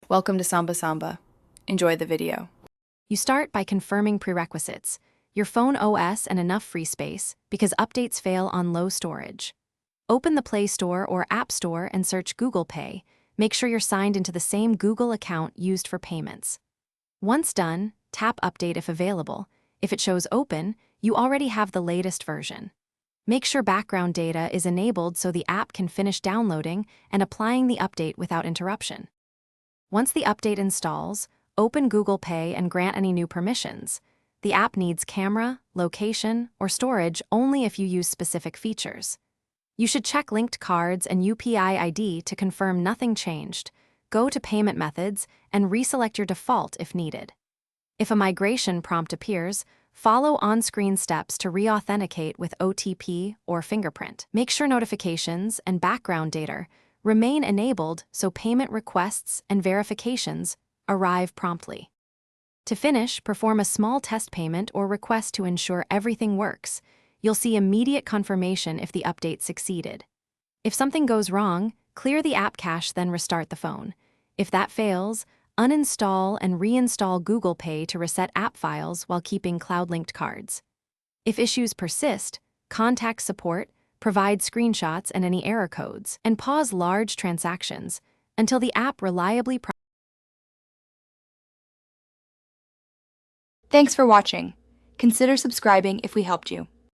Welcome to Samba Samba. Enjoy the video. You start by confirming prerequisites, your phone OS and enough free space, because updates fail on low storage. Open the Play Store or App Store and search Google Pay. Make sure you're signed into the same Google account used for payments. Once done, tap Update if available. If it shows open, you already have the latest version. Make sure background data is enabled so the app can finish downloading and applying the update without interruption. Once the update installs, open Google Pay and grant any new permissions. The app needs camera, location, or storage only if you use specific features. You should check linked cards and UPI ID to confirm nothing changed. Go to Payment Methods and reselect your default if needed. If a migration prompt appears, follow on-screen steps to re-authenticate with OTP or fingerprint. Make sure notifications and background data remain enabled so payment requests and verifications arrive promptly. To finish, perform a small test payment or request to ensure everything works. You'll see immediate confirmation if the update succeeded. If something goes wrong, clear the app cache, then restart the phone. If that fails, uninstall and reinstall Google Pay to reset app files while keeping cloud-linked cards. If issues persist, contact support, provide screenshots and any error codes, and pause large transactions until the app reliably Thanks for watching. Consider subscribing if we helped you.